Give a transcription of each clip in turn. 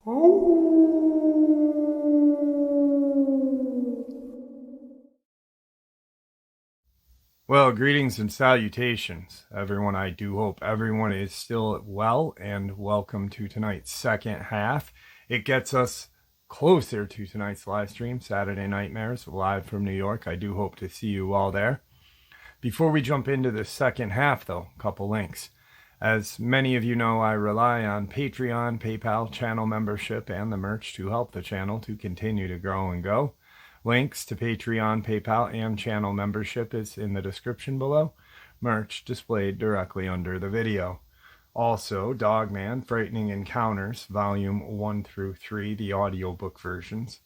Well, greetings and salutations, everyone. I do hope everyone is still well, and welcome to tonight's second half. It gets us closer to tonight's live stream, Saturday Nightmares, live from New York. I do hope to see you all there. Before we jump into the second half, though, a couple links. As many of you know, I rely on Patreon, PayPal, channel membership, and the merch to help the channel to continue to grow and go. Links to Patreon, PayPal, and channel membership is in the description below. Merch displayed directly under the video. Also, Dogman, Frightening Encounters, Volume 1 through 3, the audiobook versions.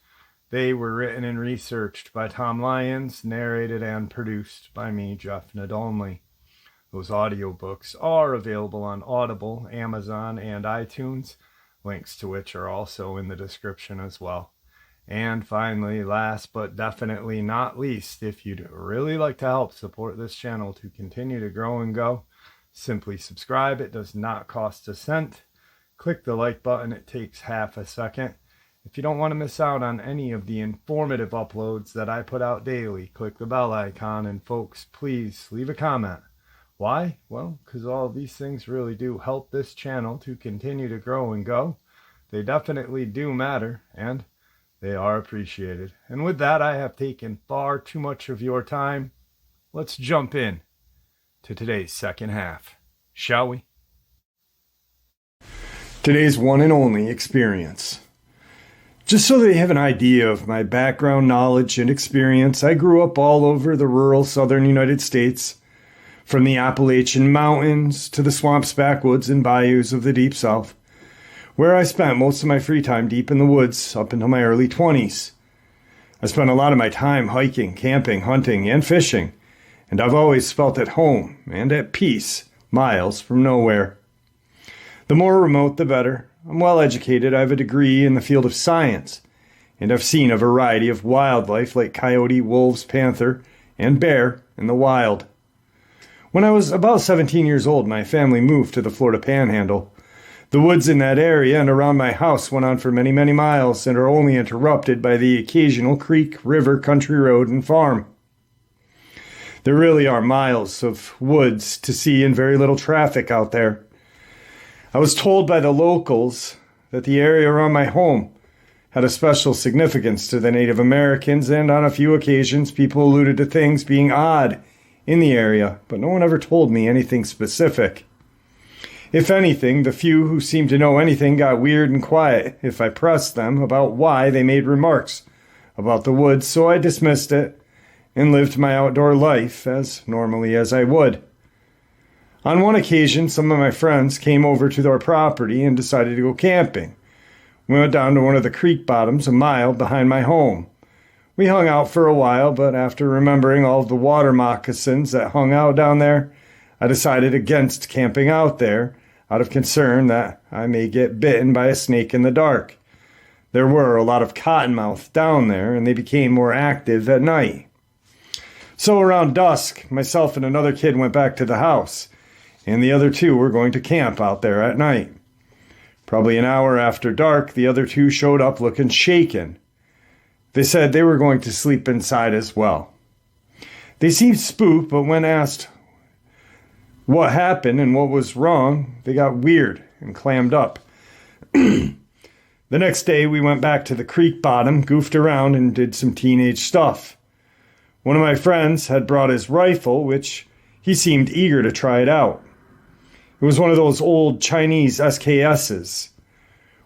They were written and researched by Tom Lyons, narrated and produced by me, Jeff Nadolny. Those audiobooks are available on Audible, Amazon, and iTunes, links to which are also in the description as well. And finally, last but definitely not least, if you'd really like to help support this channel to continue to grow and go, simply subscribe. It does not cost a cent. Click the like button. It takes half a second. If you don't want to miss out on any of the informative uploads that I put out daily, click the bell icon, and folks, please leave a comment. Why? Well, because all of these things really do help this channel to continue to grow and go. They definitely do matter, and they are appreciated. And with that, I have taken far too much of your time. Let's jump in to today's second half, shall we? Today's one and only experience. Just so that you have an idea of my background knowledge and experience, I grew up all over the rural southern United States, from the Appalachian Mountains to the swamps, backwoods, and bayous of the Deep South, where I spent most of my free time deep in the woods up until my early 20s. I spent a lot of my time hiking, camping, hunting, and fishing, and I've always felt at home and at peace miles from nowhere. The more remote, the better. I'm well educated. I have a degree in the field of science, and I've seen a variety of wildlife like coyote, wolves, panther, and bear in the wild. When I was about 17 years old, my family moved to the Florida Panhandle. The woods in that area and around my house went on for many, many miles and are only interrupted by the occasional creek, river, country road, and farm. There really are miles of woods to see and very little traffic out there. I was told by the locals that the area around my home had a special significance to the Native Americans, and on a few occasions people alluded to things being odd in the area, but no one ever told me anything specific. If anything, the few who seemed to know anything got weird and quiet if I pressed them about why they made remarks about the woods, so I dismissed it and lived my outdoor life as normally as I would. On one occasion, some of my friends came over to our property and decided to go camping. We went down to one of the creek bottoms a mile behind my home. We hung out for a while, but after remembering all of the water moccasins that hung out down there, I decided against camping out there out of concern that I may get bitten by a snake in the dark. There were a lot of cottonmouth down there, and they became more active at night. So around dusk, myself and another kid went back to the house, and the other two were going to camp out there at night. Probably an hour after dark, the other two showed up looking shaken. They said they were going to sleep inside as well. They seemed spooked, but when asked what happened and what was wrong, they got weird and clammed up. The next day, we went back to the creek bottom, goofed around, and did some teenage stuff. One of my friends had brought his rifle, which he seemed eager to try it out. It was one of those old Chinese SKSs.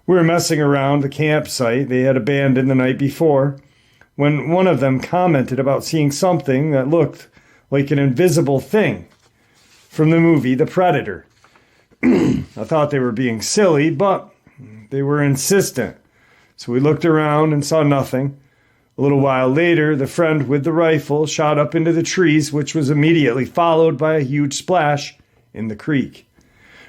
We were messing around the campsite they had abandoned the night before when one of them commented about seeing something that looked like an invisible thing from the movie The Predator. I thought they were being silly, but they were insistent. So we looked around and saw nothing. A little while later, the friend with the rifle shot up into the trees, which was immediately followed by a huge splash in the creek.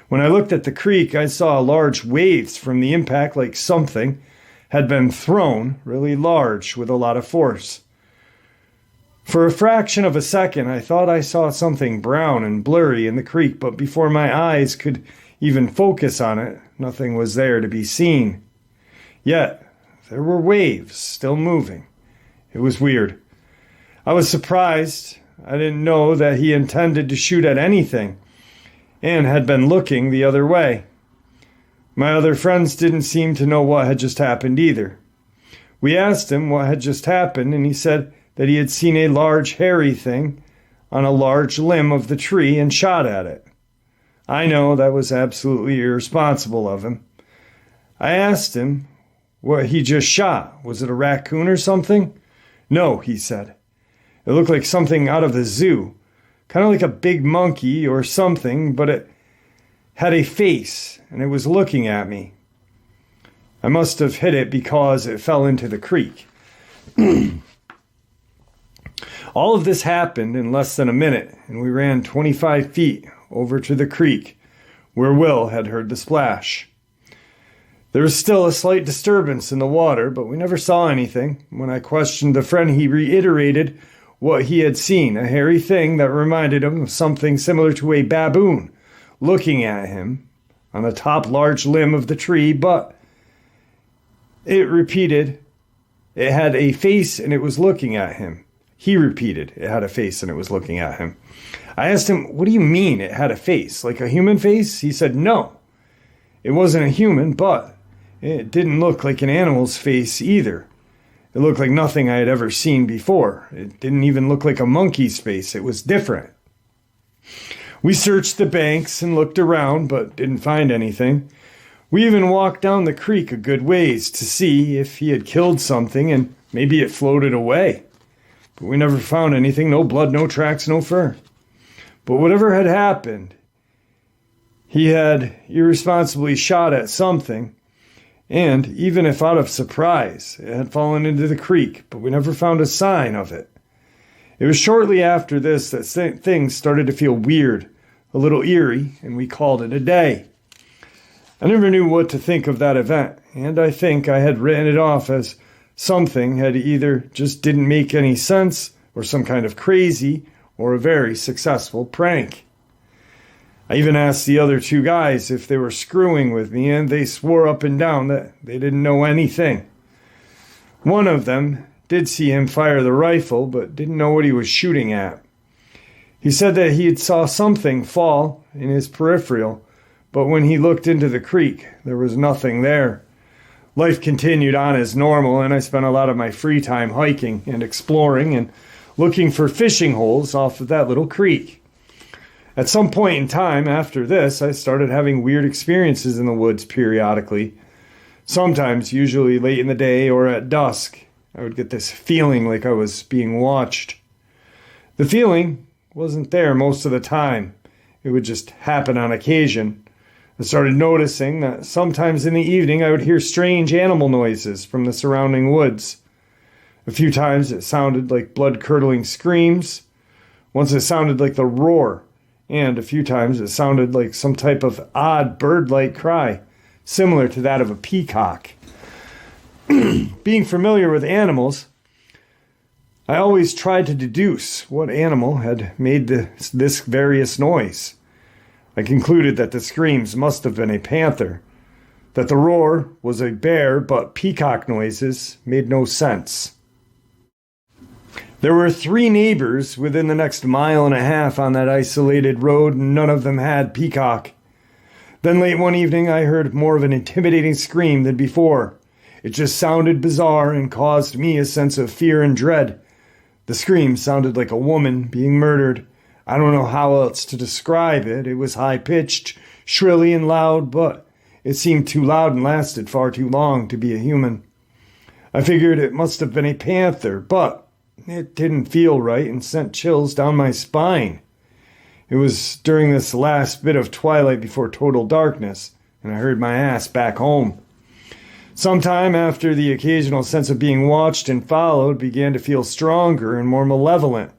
When I looked at the creek, I saw large waves from the impact, like something had been thrown really large with a lot of force. For a fraction of a second, I thought I saw something brown and blurry in the creek, but before my eyes could even focus on it, nothing was there to be seen. Yet, there were waves still moving. It was weird. I was surprised. I didn't know that he intended to shoot at anything and had been looking the other way. My other friends didn't seem to know what had just happened either. We asked him what had just happened, and he said that he had seen a large hairy thing on a large limb of the tree and shot at it. I know that was absolutely irresponsible of him. I asked him what he just shot. Was it a raccoon or something? No, he said. It looked like something out of the zoo, kind of like a big monkey or something, but it had a face, and it was looking at me. I must have hit it because it fell into the creek. All of this happened in less than a minute, and we ran 25 feet over to the creek, where Will had heard the splash. There was still a slight disturbance in the water, but we never saw anything. When I questioned the friend, he reiterated what he had seen, a hairy thing that reminded him of something similar to a baboon looking at him on the top large limb of the tree, but it repeated it had a face and it was looking at him. He repeated it had a face and it was looking at him. I asked him, what do you mean it had a face? Like a human face? He said, no. It wasn't a human, but it didn't look like an animal's face either. It looked like nothing I had ever seen before. It didn't even look like a monkey's face. It was different. We searched the banks and looked around, but didn't find anything. We even walked down the creek a good ways to see if he had killed something and maybe it floated away. But we never found anything. No blood, no tracks, no fur. But whatever had happened, he had irresponsibly shot at something. And even if out of surprise, it had fallen into the creek, but we never found a sign of it. It was shortly after this that things started to feel weird, a little eerie, and we called it a day. I never knew what to think of that event, and I think I had written it off as something had either just didn't make any sense, or some kind of crazy, or a very successful prank. I even asked the other two guys if they were screwing with me, and they swore up and down that they didn't know anything. One of them did see him fire the rifle, but didn't know what he was shooting at. He said that he had saw something fall in his peripheral, but when he looked into the creek, there was nothing there. Life continued on as normal, and I spent a lot of my free time hiking and exploring and looking for fishing holes off of that little creek. At some point in time after this, I started having weird experiences in the woods periodically. Sometimes, usually late in the day or at dusk, I would get this feeling like I was being watched. The feeling wasn't there most of the time. It would just happen on occasion. I started noticing that sometimes in the evening I would hear strange animal noises from the surrounding woods. A few times it sounded like blood-curdling screams. Once it sounded like the roar. And a few times it sounded like some type of odd bird-like cry, similar to that of a peacock. Being familiar with animals, I always tried to deduce what animal had made this various noise. I concluded that the screams must have been a panther, that the roar was a bear, but peacock noises made no sense. There were 3 neighbors within the next mile and a half on that isolated road, and none of them had peacock. Then late one evening, I heard more of an intimidating scream than before. It just sounded bizarre and caused me a sense of fear and dread. The scream sounded like a woman being murdered. I don't know how else to describe it. It was high-pitched, shrilly and loud, but it seemed too loud and lasted far too long to be a human. I figured it must have been a panther, but it didn't feel right and sent chills down my spine. It was during this last bit of twilight before total darkness, and I heard my ass back home. Sometime after, the occasional sense of being watched and followed began to feel stronger and more malevolent.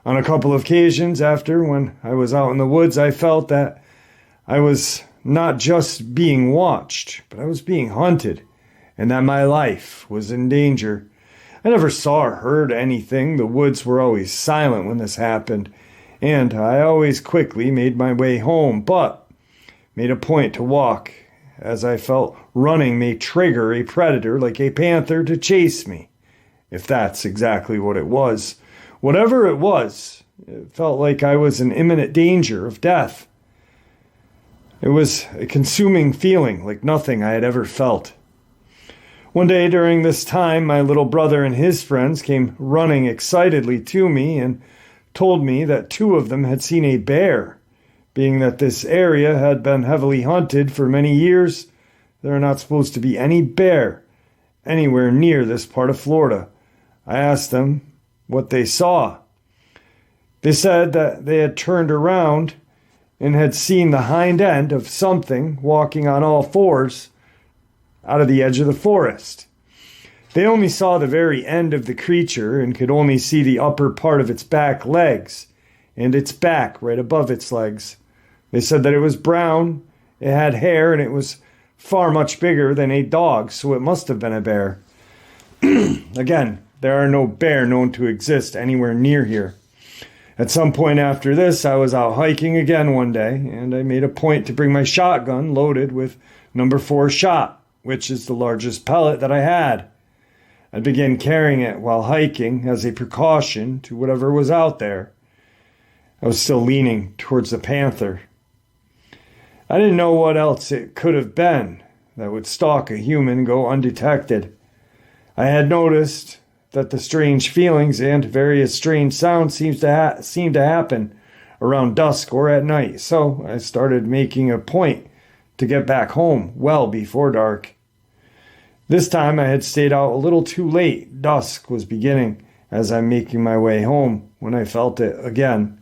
On a couple of occasions after, when I was out in the woods, I felt that I was not just being watched, but I was being hunted, and that my life was in danger. I never saw or heard anything. The woods were always silent when this happened, and I always quickly made my way home, but made a point to walk as I felt running may trigger a predator like a panther to chase me, if that's exactly what it was. Whatever it was, it felt like I was in imminent danger of death. It was a consuming feeling like nothing I had ever felt. One day during this time, my little brother and his friends came running excitedly to me and told me that two of them had seen a bear. Being that this area had been heavily hunted for many years, there are not supposed to be any bear anywhere near this part of Florida. I asked them what they saw. They said that they had turned around and had seen the hind end of something walking on all fours out of the edge of the forest. They only saw the very end of the creature and could only see the upper part of its back legs and its back right above its legs. They said that it was brown, it had hair, and it was far much bigger than a dog, so it must have been a bear. Again, there are no bear known to exist anywhere near here. At some point after this, I was out hiking again one day, and I made a point to bring my shotgun loaded with number 4 shot, which is the largest pellet that I had. I began carrying it while hiking as a precaution to whatever was out there. I was still leaning towards the panther. I didn't know what else it could have been that would stalk a human and go undetected. I had noticed that the strange feelings and various strange sounds seem to happen around dusk or at night, so I started making a point to get back home well before dark. This time I had stayed out a little too late. Dusk was beginning as I'm making my way home when I felt it again.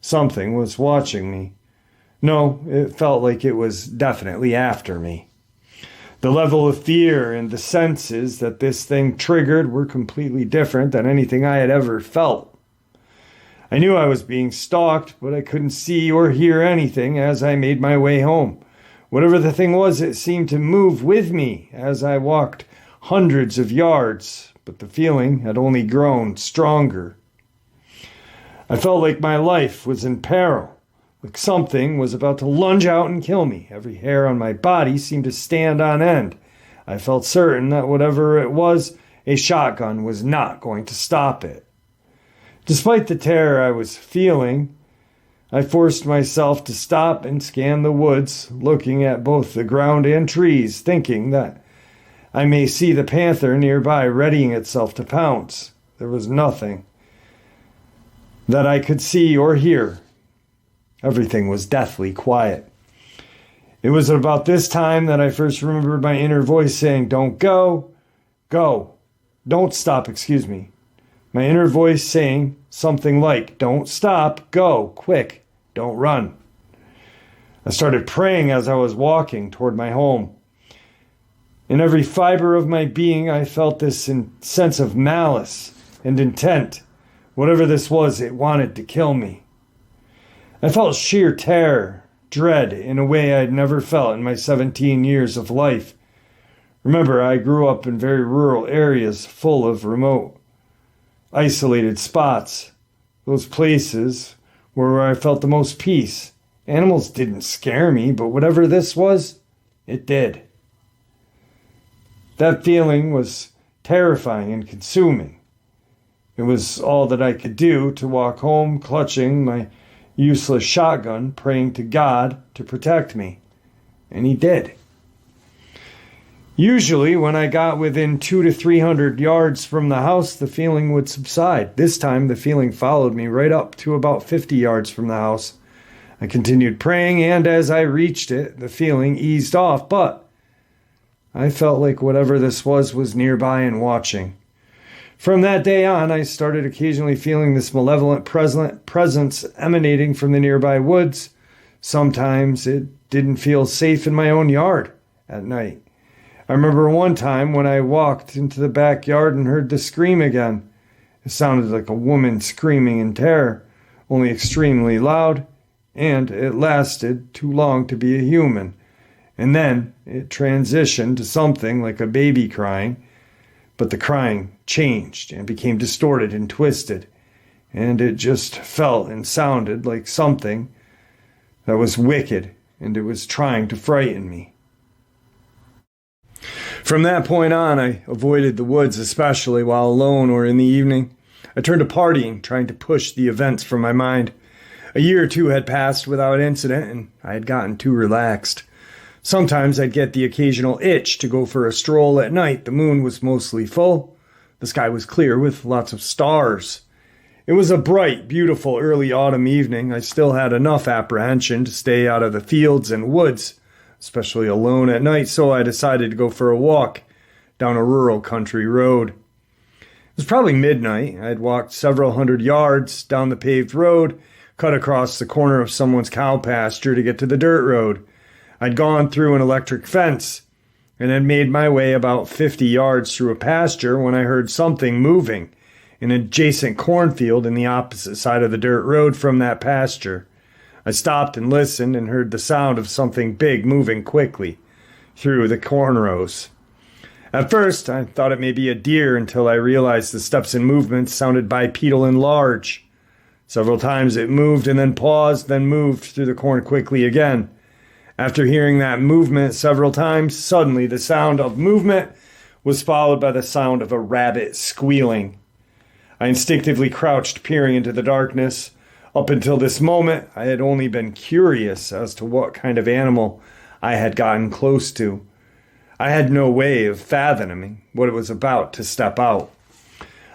Something was watching me. No, it felt like it was definitely after me. The level of fear and the senses that this thing triggered were completely different than anything I had ever felt. I knew I was being stalked, but I couldn't see or hear anything as I made my way home. Whatever the thing was, it seemed to move with me as I walked hundreds of yards, but the feeling had only grown stronger. I felt like my life was in peril. Like something was about to lunge out and kill me. Every hair on my body seemed to stand on end. I felt certain that whatever it was, a shotgun was not going to stop it. Despite the terror I was feeling, I forced myself to stop and scan the woods, looking at both the ground and trees, thinking that I may see the panther nearby readying itself to pounce. There was nothing that I could see or hear. Everything was deathly quiet. It was about this time that I first remembered my inner voice saying, "Don't go, go, don't stop," My inner voice saying something like, "Don't stop, go, quick, don't run." I started praying as I was walking toward my home. In every fiber of my being, I felt this sense of malice and intent. Whatever this was, it wanted to kill me. I felt sheer terror, dread, in a way I'd never felt in my 17 years of life. Remember, I grew up in very rural areas full of remote, isolated spots. Those places were where I felt the most peace. Animals didn't scare me, but whatever this was, it did. That feeling was terrifying and consuming. It was all that I could do to walk home clutching my useless shotgun, praying to God to protect me. And he did. Usually, when I got within 200 to 300 yards from the house, the feeling would subside. This time, the feeling followed me right up to about 50 yards from the house. I continued praying, and as I reached it, the feeling eased off, but I felt like whatever this was nearby and watching. From that day on, I started occasionally feeling this malevolent presence emanating from the nearby woods. Sometimes it didn't feel safe in my own yard at night. I remember one time when I walked into the backyard and heard the scream again. It sounded like a woman screaming in terror, only extremely loud, and it lasted too long to be a human. And then it transitioned to something like a baby crying, but the crying changed and became distorted and twisted, and it just felt and sounded like something that was wicked, and it was trying to frighten me. From that point on, I avoided the woods, especially while alone or in the evening. I turned to partying, trying to push the events from my mind. A year or two had passed without incident, and I had gotten too relaxed. Sometimes I'd get the occasional itch to go for a stroll at night. The moon was mostly full. The sky was clear with lots of stars. It was a bright, beautiful early autumn evening. I still had enough apprehension to stay out of the fields and woods, especially alone at night, so I decided to go for a walk down a rural country road. It was probably midnight. I had walked several hundred yards down the paved road, cut across the corner of someone's cow pasture to get to the dirt road. I'd gone through an electric fence and had made my way about 50 yards through a pasture when I heard something moving in an adjacent cornfield in the opposite side of the dirt road from that pasture. I stopped and listened and heard the sound of something big moving quickly through the corn rows. At first, I thought it may be a deer until I realized the steps and movements sounded bipedal and large. Several times it moved and then paused, then moved through the corn quickly again. After hearing that movement several times, suddenly the sound of movement was followed by the sound of a rabbit squealing. I instinctively crouched, peering into the darkness. Up until this moment, I had only been curious as to what kind of animal I had gotten close to. I had no way of fathoming what it was about to step out.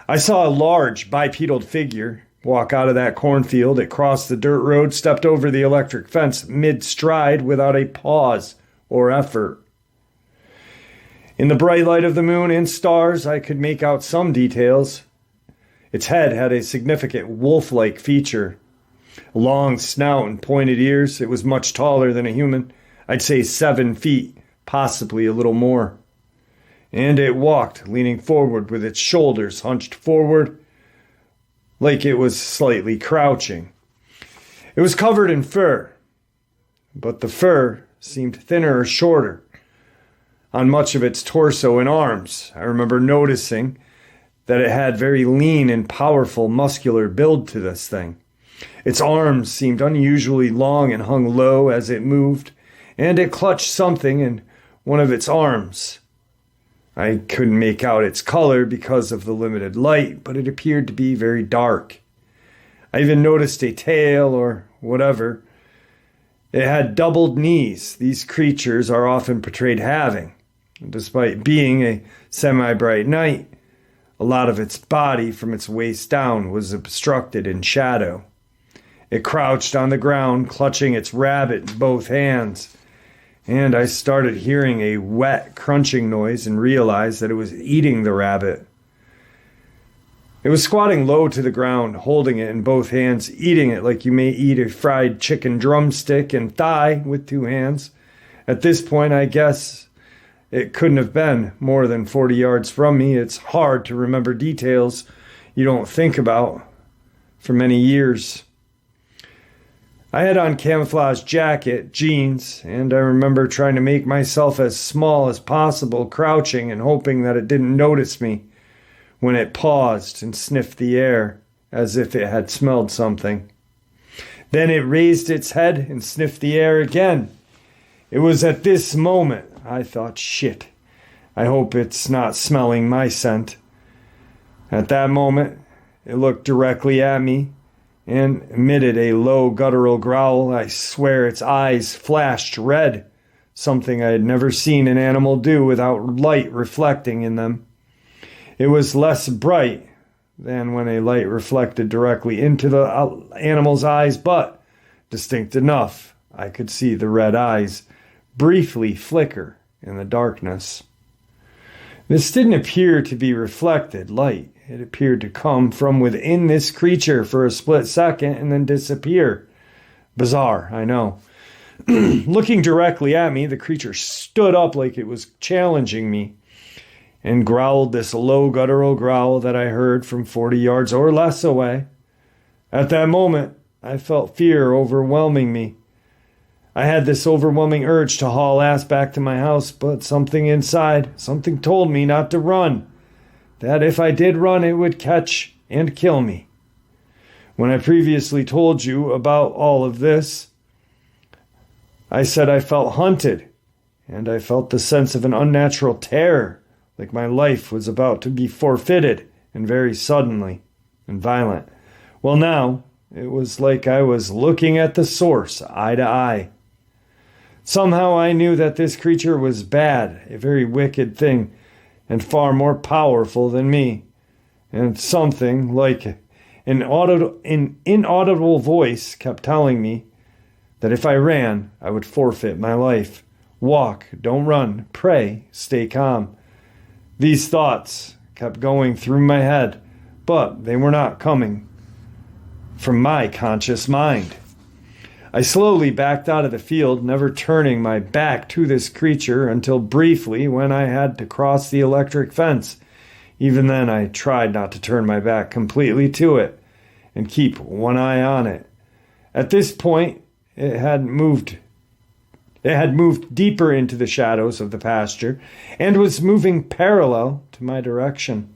I saw a large bipedal figure walk out of that cornfield. It crossed the dirt road, stepped over the electric fence mid-stride without a pause or effort. In the bright light of the moon and stars, I could make out some details. Its head had a significant wolf-like feature. A long snout and pointed ears. It was much taller than a human. I'd say 7 feet, possibly a little more. And it walked, leaning forward with its shoulders hunched forward, like it was slightly crouching. It was covered in fur, but the fur seemed thinner or shorter on much of its torso and arms. I remember noticing that it had very lean and powerful muscular build to this thing. Its arms seemed unusually long and hung low as it moved, and it clutched something in one of its arms. I couldn't make out its color because of the limited light, but it appeared to be very dark. I even noticed a tail or whatever. It had doubled knees. These creatures are often portrayed having. Despite being a semi-bright night, a lot of its body from its waist down was obstructed in shadow. It crouched on the ground, clutching its rabbit in both hands. And I started hearing a wet, crunching noise and realized that it was eating the rabbit. It was squatting low to the ground, holding it in both hands, eating it like you may eat a fried chicken drumstick and thigh with 2 hands. At this point, I guess it couldn't have been more than 40 yards from me. It's hard to remember details you don't think about for many years. I had on camouflage jacket, jeans, and I remember trying to make myself as small as possible, crouching and hoping that it didn't notice me when it paused and sniffed the air as if it had smelled something. Then it raised its head and sniffed the air again. It was at this moment I thought, shit, I hope it's not smelling my scent. At that moment, it looked directly at me and emitted a low guttural growl. I swear its eyes flashed red, something I had never seen an animal do without light reflecting in them. It was less bright than when a light reflected directly into the animal's eyes, but distinct enough I could see the red eyes briefly flicker in the darkness. This didn't appear to be reflected light. It appeared to come from within this creature for a split second and then disappear. Bizarre, I know. Looking directly at me, the creature stood up like it was challenging me and growled this low guttural growl that I heard from 40 yards or less away. At that moment, I felt fear overwhelming me. I had this overwhelming urge to haul ass back to my house, but something inside, something told me not to run. That if I did run, it would catch and kill me. When I previously told you about all of this, I said I felt hunted and I felt the sense of an unnatural terror, like my life was about to be forfeited, and very suddenly and violent. Well, now, it was like I was looking at the source, eye to eye. Somehow I knew that this creature was bad, a very wicked thing, and far more powerful than me. And something like an inaudible voice kept telling me that if I ran, I would forfeit my life. Walk, don't run, pray, stay calm. These thoughts kept going through my head, but they were not coming from my conscious mind. I slowly backed out of the field, never turning my back to this creature until briefly when I had to cross the electric fence. Even then, I tried not to turn my back completely to it and keep one eye on it. At this point, it had moved deeper into the shadows of the pasture and was moving parallel to my direction.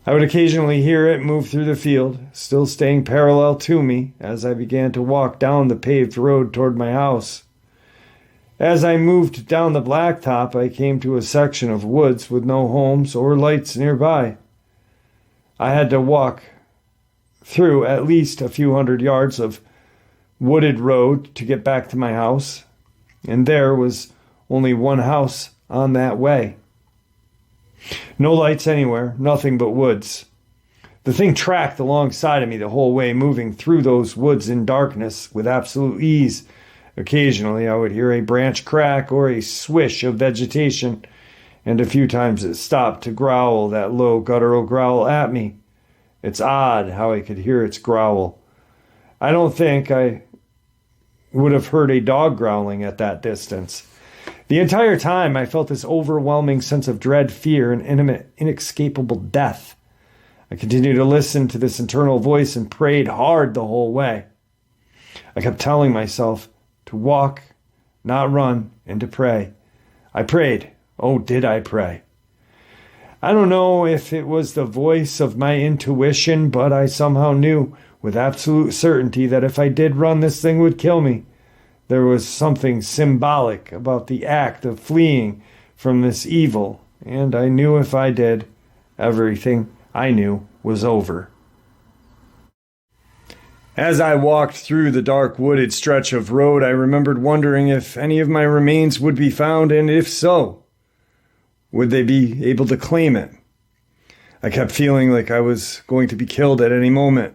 I would occasionally hear it move through the field, still staying parallel to me as I began to walk down the paved road toward my house. As I moved down the blacktop, I came to a section of woods with no homes or lights nearby. I had to walk through at least a few hundred yards of wooded road to get back to my house, and there was only one house on that way. No lights anywhere, nothing but woods. The thing tracked alongside of me the whole way, moving through those woods in darkness with absolute ease. Occasionally I would hear a branch crack or a swish of vegetation, and a few times it stopped to growl that low guttural growl at me. It's odd how I could hear its growl. I don't think I would have heard a dog growling at that distance. The entire time I felt this overwhelming sense of dread, fear, and inescapable death. I continued to listen to this internal voice and prayed hard the whole way. I kept telling myself to walk, not run, and to pray. I prayed. Oh, did I pray? I don't know if it was the voice of my intuition, but I somehow knew with absolute certainty that if I did run, this thing would kill me. There was something symbolic about the act of fleeing from this evil, and I knew if I did, everything I knew was over. As I walked through the dark wooded stretch of road, I remembered wondering if any of my remains would be found, and if so, would they be able to claim it? I kept feeling like I was going to be killed at any moment.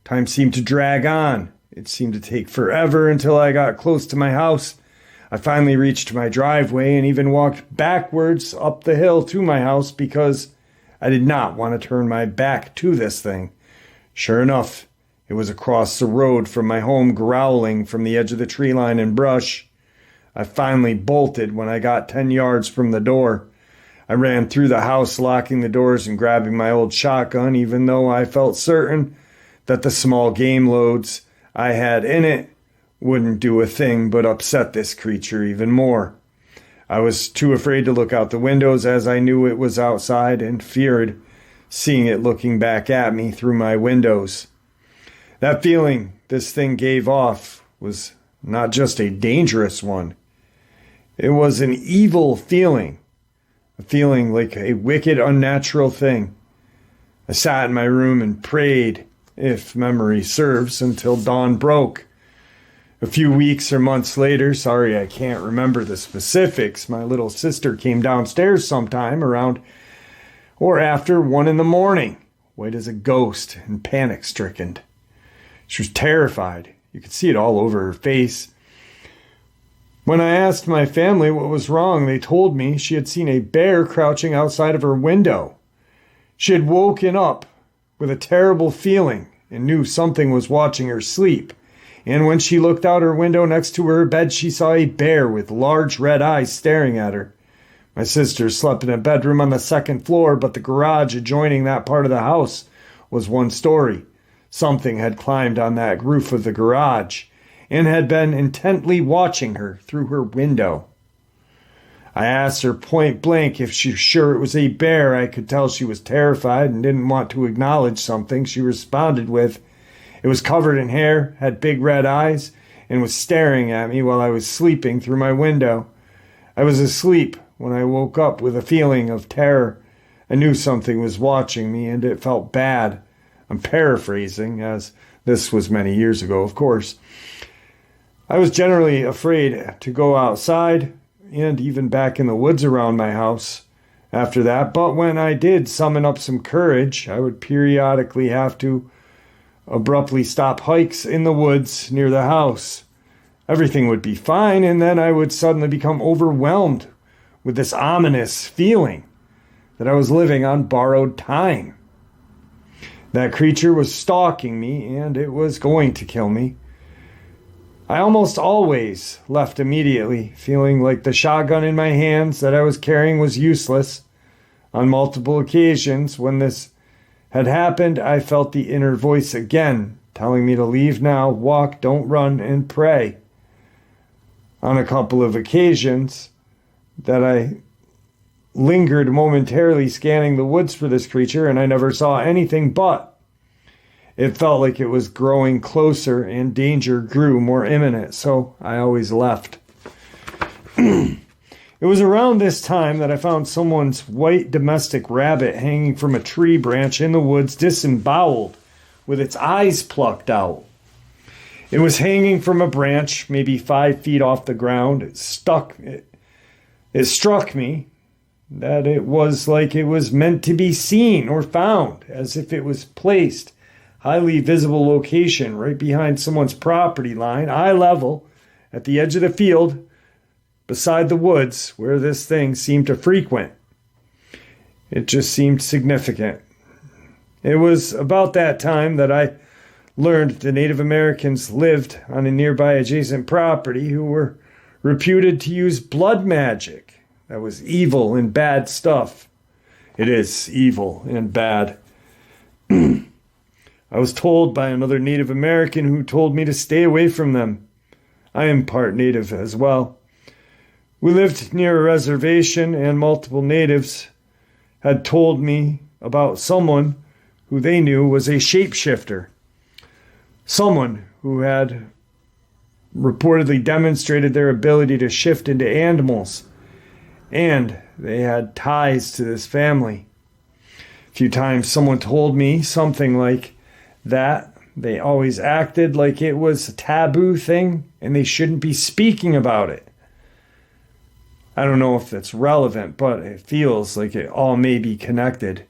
Time seemed to drag on. It seemed to take forever until I got close to my house. I finally reached my driveway and even walked backwards up the hill to my house because I did not want to turn my back to this thing. Sure enough, it was across the road from my home, growling from the edge of the tree line and brush. I finally bolted when I got 10 yards from the door. I ran through the house, locking the doors and grabbing my old shotgun, even though I felt certain that the small game loads I had in it wouldn't do a thing but upset this creature even more. I was too afraid to look out the windows as I knew it was outside and feared seeing it looking back at me through my windows. That feeling this thing gave off was not just a dangerous one. It was an evil feeling, a feeling like a wicked, unnatural thing. I sat in my room and prayed, if memory serves, until dawn broke. A few weeks or months later, sorry I can't remember the specifics, my little sister came downstairs sometime around or after 1 a.m, white as a ghost and panic-stricken. She was terrified. You could see it all over her face. When I asked my family what was wrong, they told me she had seen a bear crouching outside of her window. She had woken up with a terrible feeling and knew something was watching her sleep. And when she looked out her window next to her bed, she saw a bear with large red eyes staring at her. My sister slept in a bedroom on the second floor, but the garage adjoining that part of the house was one story. Something had climbed on that roof of the garage and had been intently watching her through her window. I asked her point blank if she was sure it was a bear. I could tell she was terrified and didn't want to acknowledge something. She responded with, "It was covered in hair, had big red eyes, and was staring at me while I was sleeping through my window." I was asleep when I woke up with a feeling of terror. I knew something was watching me, and it felt bad. I'm paraphrasing, as this was many years ago, of course. I was generally afraid to go outside and even back in the woods around my house after that, but when I did summon up some courage, I would periodically have to abruptly stop hikes in the woods near the house. Everything would be fine, and then I would suddenly become overwhelmed with this ominous feeling that I was living on borrowed time. That creature was stalking me, and it was going to kill me. I almost always left immediately, feeling like the shotgun in my hands that I was carrying was useless. On multiple occasions, when this had happened, I felt the inner voice again, telling me to leave now, walk, don't run, and pray. On a couple of occasions that I lingered momentarily scanning the woods for this creature, and I never saw anything, but it felt like it was growing closer and danger grew more imminent, so I always left. It was around this time that I found someone's white domestic rabbit hanging from a tree branch in the woods, disemboweled, with its eyes plucked out. It was hanging from a branch, maybe 5 feet off the ground. It struck me that it was like it was meant to be seen or found, as if it was placed highly visible location right behind someone's property line, eye level, at the edge of the field, beside the woods where this thing seemed to frequent. It just seemed significant. It was about that time that I learned the Native Americans lived on a nearby adjacent property who were reputed to use blood magic. That was evil and bad stuff. It is evil and bad. I was told by another Native American who told me to stay away from them. I am part Native as well. We lived near a reservation, and multiple natives had told me about someone who they knew was a shapeshifter. Someone who had reportedly demonstrated their ability to shift into animals, and they had ties to this family. A few times someone told me something like that they always acted like it was a taboo thing and they shouldn't be speaking about it. I don't know if that's relevant, but it feels like it all may be connected.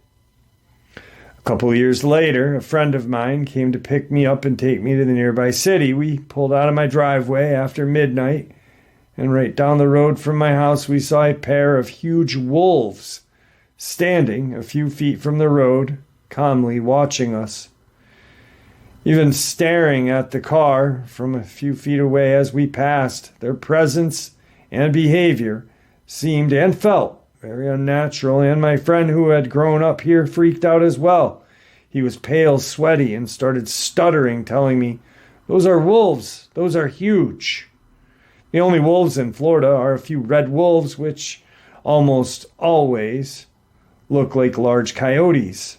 A couple of years later, a friend of mine came to pick me up and take me to the nearby city. We pulled out of my driveway after midnight, and right down the road from my house we saw a pair of huge wolves standing a few feet from the road, calmly watching us. Even staring at the car from a few feet away as we passed, their presence and behavior seemed and felt very unnatural, and my friend who had grown up here freaked out as well. He was pale, sweaty, and started stuttering, telling me, "Those are wolves. Those are huge." The only wolves in Florida are a few red wolves, which almost always look like large coyotes.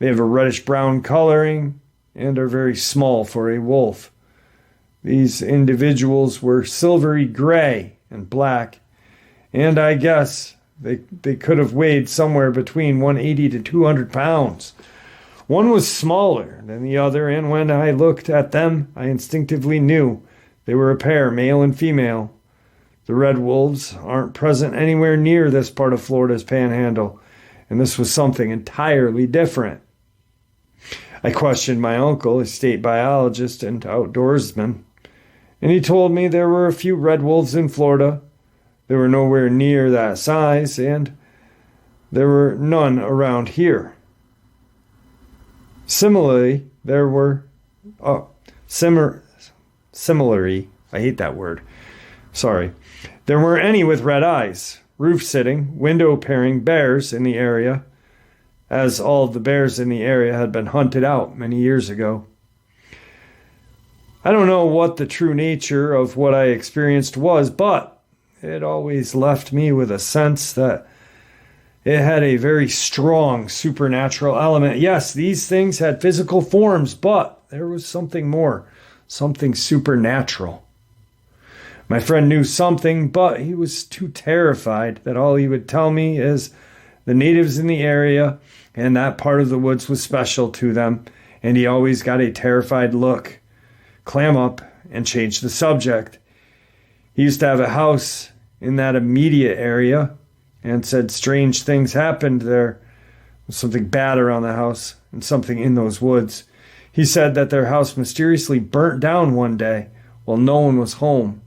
They have a reddish-brown coloring and are very small for a wolf. These individuals were silvery gray and black, and I guess they could have weighed somewhere between 180 to 200 pounds. One was smaller than the other, and when I looked at them, I instinctively knew they were a pair, male and female. The red wolves aren't present anywhere near this part of Florida's panhandle, and this was something entirely different. I questioned my uncle, a state biologist and outdoorsman, and he told me there were a few red wolves in Florida. They were nowhere near that size, and there were none around here. Similarly, there were I hate that word. Sorry. There weren't any with red eyes, roof-sitting, window-paring bears in the area, as all of the bears in the area had been hunted out many years ago. I don't know what the true nature of what I experienced was, but it always left me with a sense that it had a very strong supernatural element. Yes, these things had physical forms, but there was something more, something supernatural. My friend knew something, but he was too terrified that all he would tell me is the natives in the area and that part of the woods was special to them, and he always got a terrified look, clam up, and change the subject. He used to have a house in that immediate area and said strange things happened there. Something bad around the house and something in those woods. He said that their house mysteriously burnt down one day while no one was home.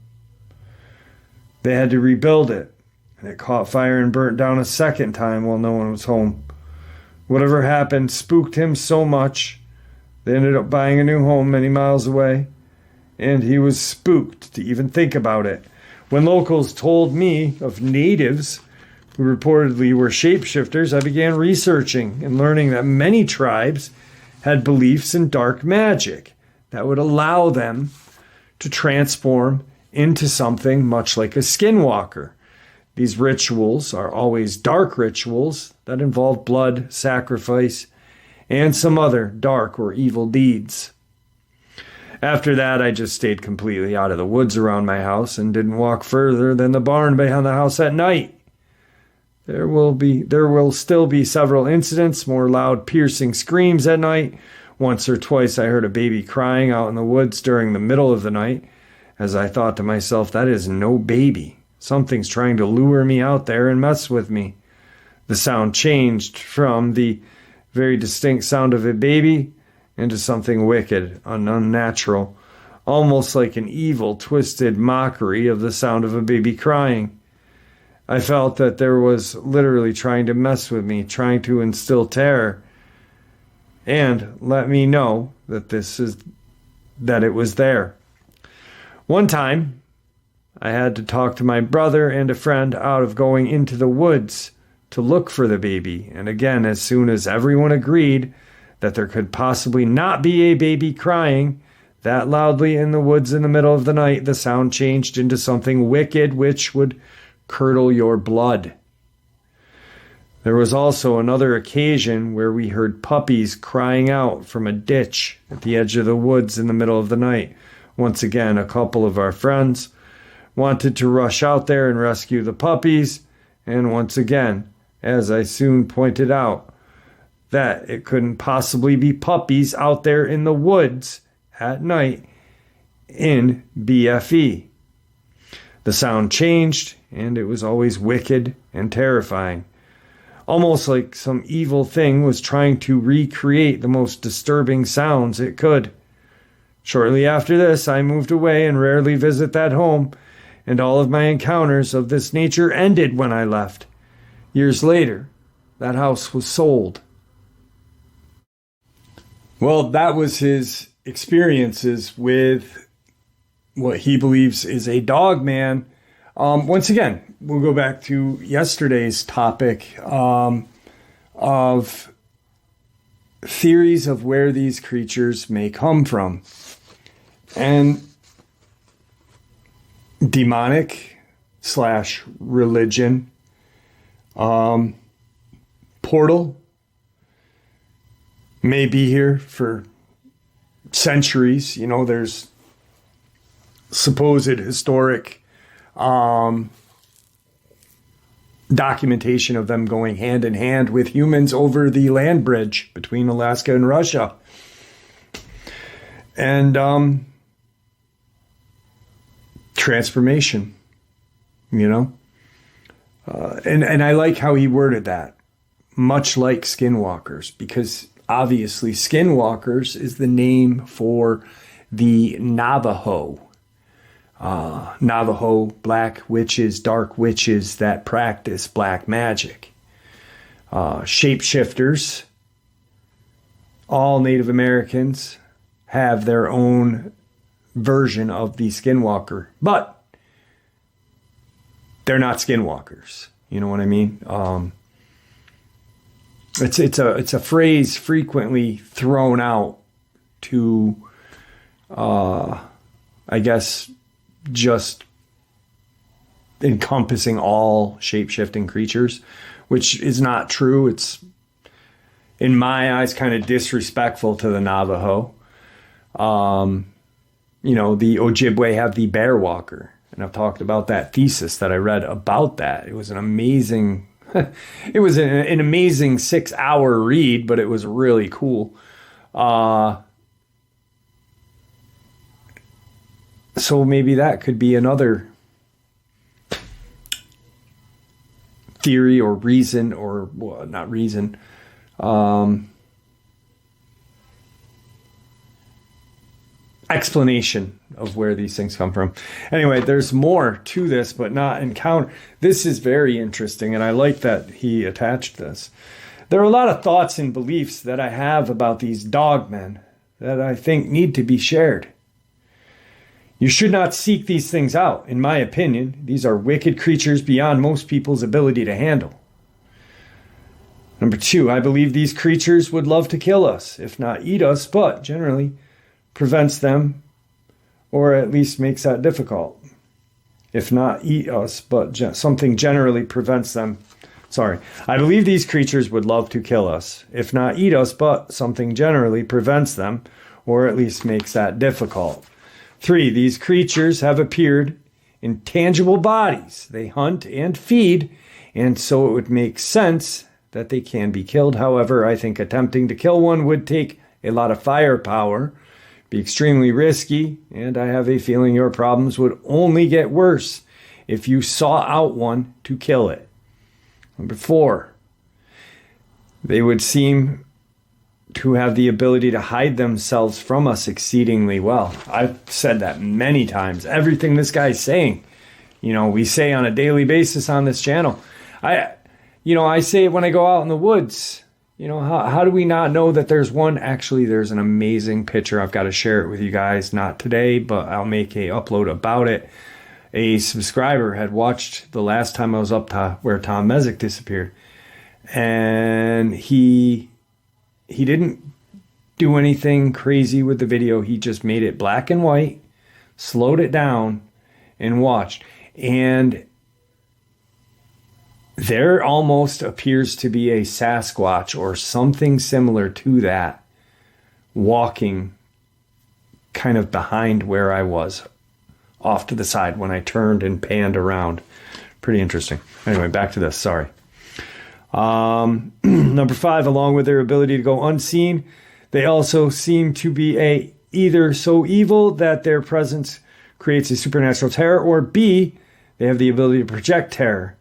They had to rebuild it, and it caught fire and burnt down a second time while no one was home. Whatever happened spooked him so much, they ended up buying a new home many miles away, and he was spooked to even think about it. When locals told me of natives who reportedly were shapeshifters, I began researching and learning that many tribes had beliefs in dark magic that would allow them to transform into something much like a skinwalker. These rituals are always dark rituals that involve blood, sacrifice, and some other dark or evil deeds. After that, I just stayed completely out of the woods around my house and didn't walk further than the barn behind the house at night. There will still be several incidents, more loud, piercing screams at night. Once or twice I heard a baby crying out in the woods during the middle of the night, as I thought to myself, that is no baby. Something's trying to lure me out there and mess with me. The sound changed from the very distinct sound of a baby into something wicked and unnatural, almost like an evil, twisted mockery of the sound of a baby crying. I felt that there was literally trying to mess with me, trying to instill terror, and let me know that it was there. One time, I had to talk to my brother and a friend out of going into the woods to look for the baby, and again, as soon as everyone agreed that there could possibly not be a baby crying that loudly in the woods in the middle of the night, the sound changed into something wicked which would curdle your blood. There was also another occasion where we heard puppies crying out from a ditch at the edge of the woods in the middle of the night. Once again, a couple of our friends wanted to rush out there and rescue the puppies, and once again, as I soon pointed out, that it couldn't possibly be puppies out there in the woods at night in BFE. The sound changed, and it was always wicked and terrifying. Almost like some evil thing was trying to recreate the most disturbing sounds it could. Shortly after this, I moved away and rarely visit that home, and all of my encounters of this nature ended when I left. Years later, that house was sold. Well, that was his experiences with what he believes is a Dogman. Once again, we'll go back to yesterday's topic of theories of where these creatures may come from. And demonic / religion, portal may be here for centuries. You know, there's supposed historic documentation of them going hand in hand with humans over the land bridge between Alaska and Russia. And transformation, you know. And I like how he worded that, much like skinwalkers, because obviously skinwalkers is the name for the Navajo. Navajo black witches, dark witches that practice black magic. Shapeshifters, all Native Americans have their own version of the skinwalker, but they're not skinwalkers. You know what I mean? It's a phrase frequently thrown out to, I guess, just encompassing all shape-shifting creatures, which is not true. It's, in my eyes, kind of disrespectful to the Navajo. You know, the Ojibwe have the bear walker. And I've talked about that thesis that I read about that. It was an amazing, it was an amazing 6-hour read, but it was really cool. So maybe that could be another theory or reason, or well, not reason, explanation of where these things come from. Anyway, there's more to this, but not encounter. This is very interesting, and I like that he attached this. There are a lot of thoughts and beliefs that I have about these dogmen that I think need to be shared. You should not seek these things out, in my opinion. These are wicked creatures beyond most people's ability to handle. Number 2, I believe these creatures would love to kill us, if not eat us, but generally prevents them, or at least makes that difficult. If not eat us, but something generally prevents them. Sorry. I believe these creatures would love to kill us, if not eat us, but something generally prevents them, or at least makes that difficult. 3, these creatures have appeared in tangible bodies. They hunt and feed, and so it would make sense that they can be killed. However, I think attempting to kill one would take a lot of firepower, be extremely risky, and I have a feeling your problems would only get worse if you sought out one to kill it. Number 4, they would seem to have the ability to hide themselves from us exceedingly well. I've said that many times. Everything this guy's saying, we say on a daily basis on this channel. I say it when I go out in the woods. How do we not know that there's one? Actually, there's an amazing picture. I've got to share it with you guys. Not today, but I'll make a upload about it. A subscriber had watched the last time I was up to where Tom Mezek disappeared. And he didn't do anything crazy with the video. He just made it black and white, slowed it down, and watched. And there almost appears to be a Sasquatch or something similar to that walking kind of behind where I was, off to the side when I turned and panned around. Pretty interesting. Anyway, back to this. Sorry. Number 5, along with their ability to go unseen, they also seem to be either so evil that their presence creates a supernatural terror, or B, they have the ability to project terror.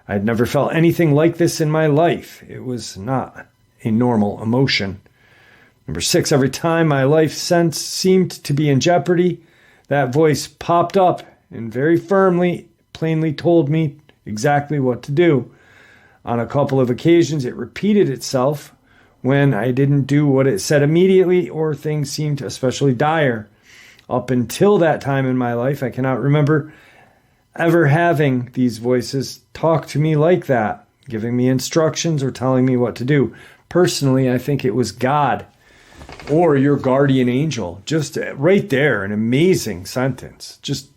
I'd never felt anything like this in my life. It was not a normal emotion. Number 6, every time my life sense seemed to be in jeopardy, that voice popped up and very firmly, plainly told me exactly what to do. On a couple of occasions, it repeated itself when I didn't do what it said immediately, or things seemed especially dire. Up until that time in my life, I cannot remember ever having these voices talk to me like that, giving me instructions or telling me what to do. Personally, I think it was God or your guardian angel. Just right there, an amazing sentence. Just,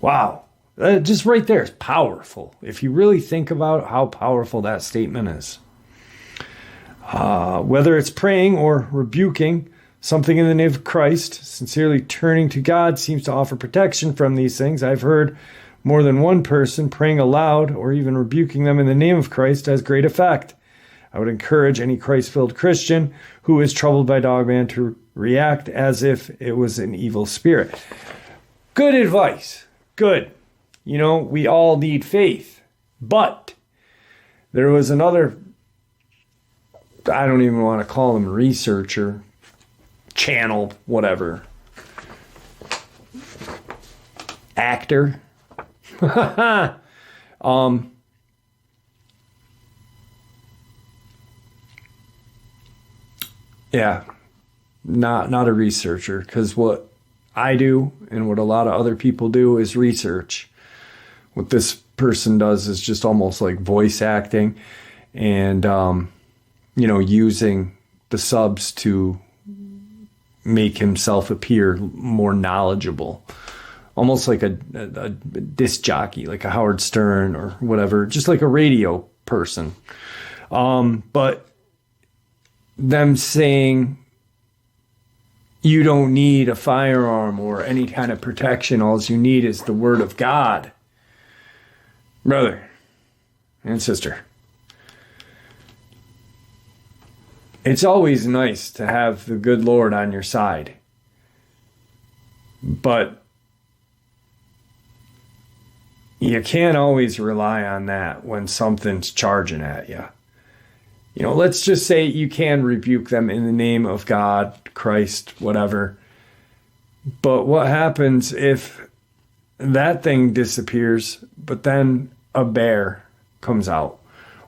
wow. Just right there is powerful. If you really think about how powerful that statement is. Whether it's praying or rebuking something in the name of Christ, sincerely turning to God seems to offer protection from these things. I've heard more than one person praying aloud or even rebuking them in the name of Christ has great effect. I would encourage any Christ-filled Christian who is troubled by Dogman to react as if it was an evil spirit. Good advice. Good. We all need faith. But there was another, I don't even want to call him researcher, channel, whatever, actor. Yeah, not a researcher, because what I do and what a lot of other people do is research. What this person does is just almost like voice acting and, using the subs to make himself appear more knowledgeable. Almost like a disc jockey, like a Howard Stern or whatever, just like a radio person. But them saying You don't need a firearm or any kind of protection. All you need is the word of God. Brother and sister, it's always nice to have the good Lord on your side. But you can't always rely on that when something's charging at you. You know, let's just say you can rebuke them in the name of God, Christ, whatever. But what happens if that thing disappears, but then a bear comes out?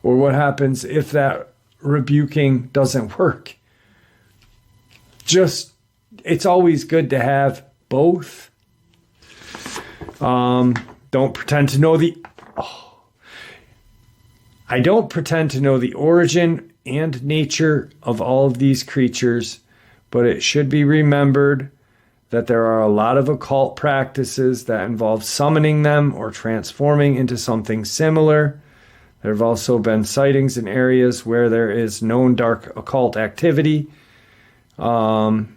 Or what happens if that rebuking doesn't work? It's always good to have both. Don't pretend to know I don't pretend to know the origin and nature of all of these creatures, but it should be remembered that there are a lot of occult practices that involve summoning them or transforming into something similar. There have also been sightings in areas where there is known dark occult activity. Skinwalkers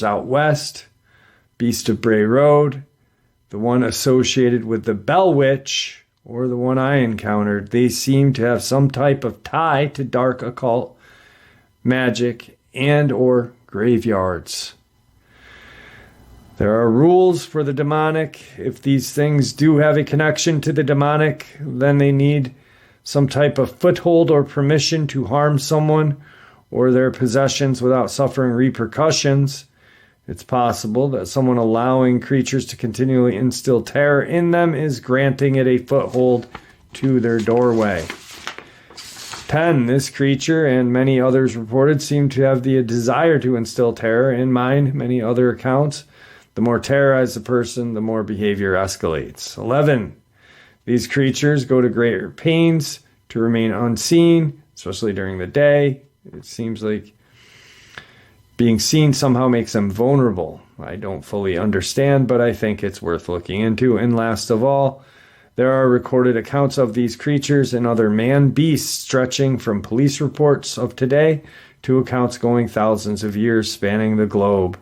out west, Beast of Bray Road, the one associated with the Bell Witch, or the one I encountered. They seem to have some type of tie to dark occult magic and or graveyards. There are rules for the demonic. If these things do have a connection to the demonic, then they need some type of foothold or permission to harm someone or their possessions without suffering repercussions. It's possible that someone allowing creatures to continually instill terror in them is granting it a foothold to their doorway. 10. This creature and many others reported seem to have the desire to instill terror in mind. Many other accounts, the more terrorized the person, the more behavior escalates. 11. These creatures go to greater pains to remain unseen, especially during the day. It seems like being seen somehow makes them vulnerable. I don't fully understand, but I think it's worth looking into. And last of all, there are recorded accounts of these creatures and other man-beasts stretching from police reports of today to accounts going thousands of years spanning the globe.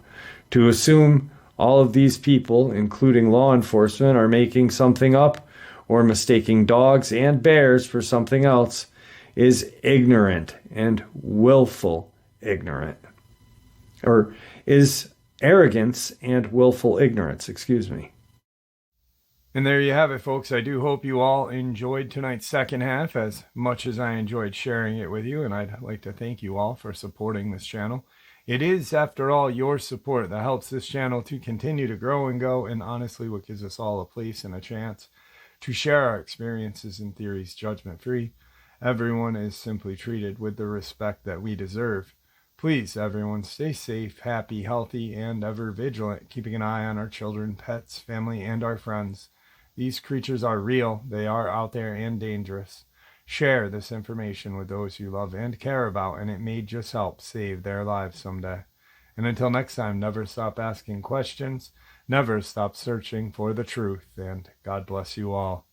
To assume all of these people, including law enforcement, are making something up or mistaking dogs and bears for something else is ignorant and willful ignorant. Or is arrogance and willful ignorance, And there you have it, folks. I do hope you all enjoyed tonight's second half as much as I enjoyed sharing it with you, and I'd like to thank you all for supporting this channel. It is, after all, your support that helps this channel to continue to grow and go, and honestly what gives us all a place and a chance to share our experiences and theories judgment-free. Everyone is simply treated with the respect that we deserve. Please, everyone, stay safe, happy, healthy, and ever vigilant, keeping an eye on our children, pets, family, and our friends. These creatures are real. They are out there and dangerous. Share this information with those you love and care about, and it may just help save their lives someday. And until next time, never stop asking questions, never stop searching for the truth, and God bless you all.